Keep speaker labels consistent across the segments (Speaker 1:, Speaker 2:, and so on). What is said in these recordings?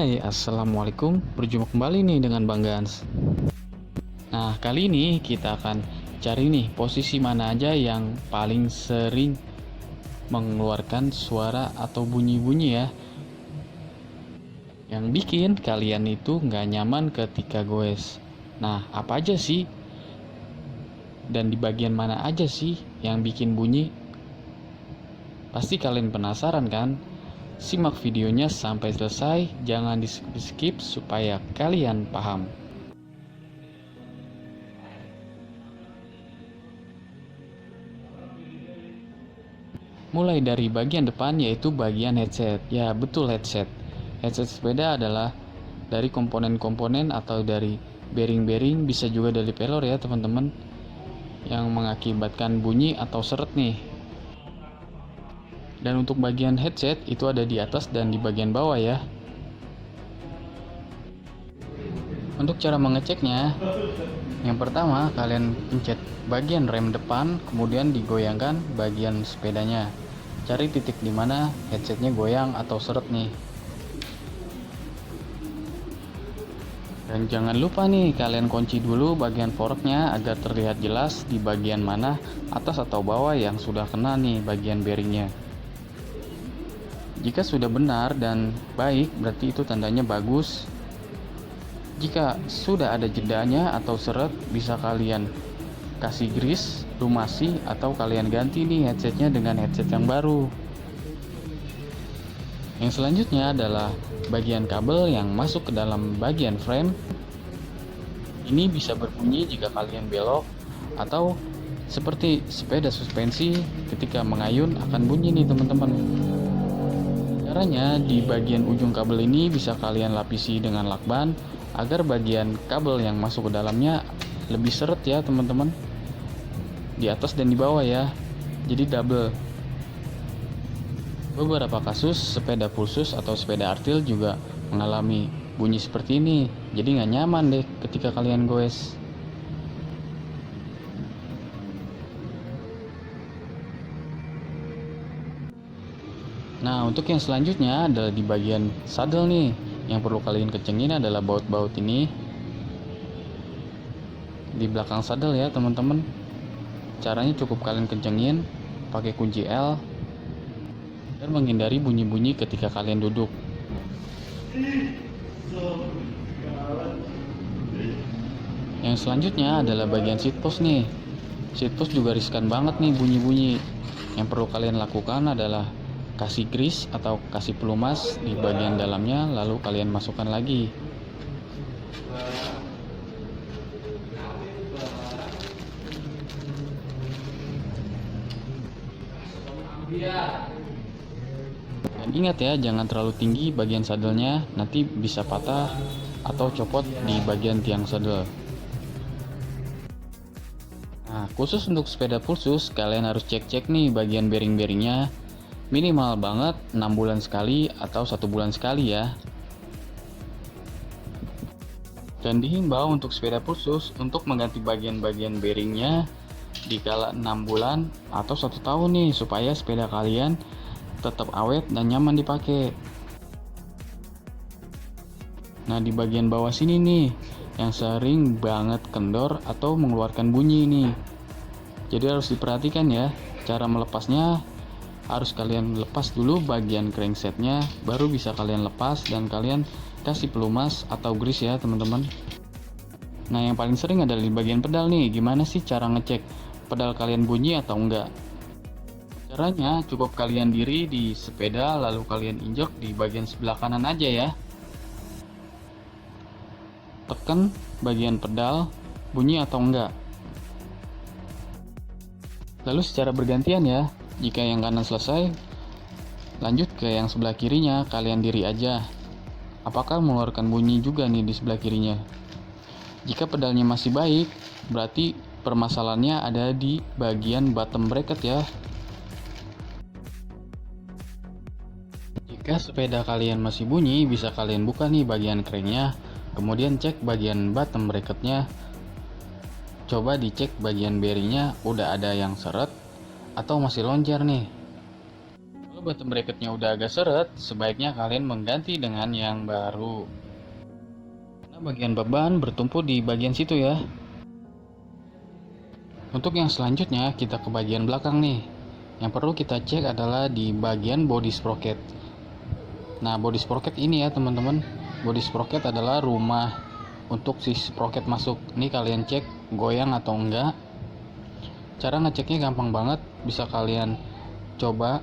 Speaker 1: Hai, assalamualaikum. Berjumpa kembali nih dengan Bang Gans. Nah, kali ini kita akan cari nih posisi mana aja yang paling sering mengeluarkan suara atau bunyi-bunyi ya, yang bikin kalian itu nggak nyaman ketika goes. Nah, apa aja sih? Dan di bagian mana aja sih yang bikin bunyi? Pasti kalian penasaran kan? Simak videonya sampai selesai, jangan di-skip supaya kalian paham. Mulai dari bagian depan yaitu bagian headset. Ya, betul headset. Headset sepeda adalah dari komponen-komponen atau dari bearing-bearing, bisa juga dari pelor ya teman-teman, yang mengakibatkan bunyi atau seret nih. Dan untuk bagian headset itu ada di atas dan di bagian bawah ya. Untuk cara mengeceknya, yang pertama kalian pencet bagian rem depan, kemudian digoyangkan bagian sepedanya. Cari titik di mana headsetnya goyang atau seret nih. Dan jangan lupa nih kalian kunci dulu bagian foreknya agar terlihat jelas di bagian mana atas atau bawah yang sudah kena nih bagian bearingnya. Jika sudah benar dan baik, berarti itu tandanya bagus. Jika sudah ada jedanya atau seret, bisa kalian kasih grease, lumasi, atau kalian ganti nih headsetnya dengan headset yang baru. Yang selanjutnya adalah bagian kabel yang masuk ke dalam bagian frame. Ini bisa berbunyi jika kalian belok, atau seperti sepeda suspensi ketika mengayun akan bunyi nih teman-teman. Caranya, di bagian ujung kabel ini bisa kalian lapisi dengan lakban agar bagian kabel yang masuk ke dalamnya lebih seret ya teman-teman, di atas dan di bawah ya, jadi double. Beberapa kasus sepeda pulsus atau sepeda artil juga mengalami bunyi seperti ini, jadi nggak nyaman deh ketika kalian goes. Nah, untuk yang selanjutnya adalah di bagian saddle nih. Yang perlu kalian kencengin adalah baut-baut ini di belakang saddle ya teman-teman. Caranya cukup kalian kencengin pakai kunci L dan menghindari bunyi-bunyi ketika kalian duduk. Yang selanjutnya adalah bagian seat post nih. Seat post juga riskan banget nih bunyi-bunyi. Yang perlu kalian lakukan adalah kasih grease atau kasih pelumas di bagian dalamnya, lalu kalian masukkan lagi. Dan ingat ya, jangan terlalu tinggi bagian sadelnya, nanti bisa patah atau copot di bagian tiang sadel. Nah, khusus untuk sepeda pulsus, kalian harus cek-cek nih bagian bearing-bearingnya. Minimal banget 6 bulan sekali atau 1 bulan sekali ya. Dan dihimbau untuk sepeda pulsus untuk mengganti bagian-bagian bearingnya di kala 6 bulan atau 1 tahun nih, supaya sepeda kalian tetap awet dan nyaman dipakai. Nah, di bagian bawah sini nih yang sering banget kendor atau mengeluarkan bunyi nih. Jadi harus diperhatikan ya, cara melepasnya harus kalian lepas dulu bagian cranksetnya, baru bisa kalian lepas dan kalian kasih pelumas atau grease ya teman-teman. Nah, yang paling sering adalah di bagian pedal nih. Gimana sih cara ngecek pedal kalian bunyi atau enggak? Caranya cukup kalian diri di sepeda, lalu kalian injek di bagian sebelah kanan aja ya. Tekan bagian pedal, bunyi atau enggak. Lalu secara bergantian ya. Jika yang kanan selesai, lanjut ke yang sebelah kirinya, kalian diri aja. Apakah mengeluarkan bunyi juga nih di sebelah kirinya? Jika pedalnya masih baik, berarti permasalahannya ada di bagian bottom bracket ya. Jika sepeda kalian masih bunyi, bisa kalian buka nih bagian cranknya, kemudian cek bagian bottom bracketnya. Coba dicek bagian bearingnya udah ada yang seret atau masih lonjar nih. Kalau Bottom bracketnya udah agak seret, sebaiknya kalian mengganti dengan yang baru. Nah, bagian beban bertumpu di bagian situ ya. Untuk yang selanjutnya, kita ke bagian belakang nih. Yang perlu kita cek adalah di bagian body sprocket. Nah, body sprocket ini ya teman-teman. Body sprocket adalah rumah untuk si sprocket masuk. Nih kalian cek goyang atau enggak. Cara ngeceknya gampang banget. Bisa kalian coba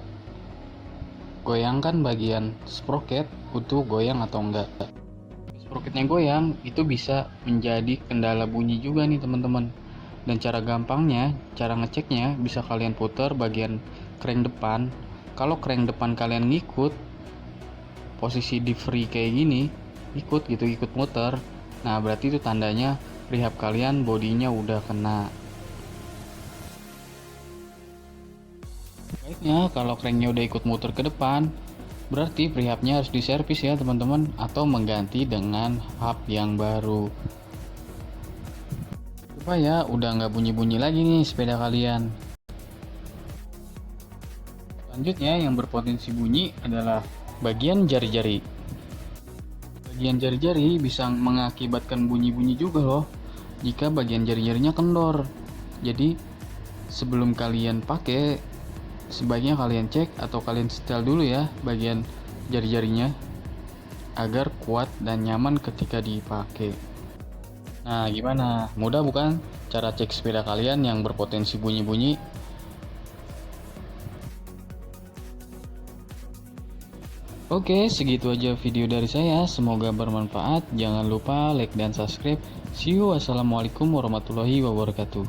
Speaker 1: goyangkan bagian sprocket untuk goyang atau enggak. Sprocketnya goyang, itu bisa menjadi kendala bunyi juga nih teman-teman. Dan cara gampangnya, cara ngeceknya bisa kalian putar bagian crank depan. Kalau crank depan kalian ngikut, posisi di free kayak gini, ikut muter. Nah, berarti itu tandanya rehab kalian bodinya udah kena. Baiknya kalau cranknya udah ikut muter ke depan, berarti prehabnya harus diservis ya teman-teman, atau mengganti dengan hub yang baru supaya udah nggak bunyi-bunyi lagi nih sepeda kalian. Selanjutnya yang berpotensi bunyi adalah bagian jari-jari. Bagian jari-jari bisa mengakibatkan bunyi-bunyi juga loh jika bagian jari-jarinya kendor. Jadi sebelum kalian pakai, sebaiknya kalian cek atau kalian setel dulu ya bagian jari-jarinya agar kuat dan nyaman ketika dipakai. Nah, gimana? Mudah bukan cara cek sepeda kalian yang berpotensi bunyi-bunyi? Oke, segitu aja video dari saya. Semoga bermanfaat. Jangan lupa like dan subscribe. See you. Wassalamualaikum warahmatullahi wabarakatuh.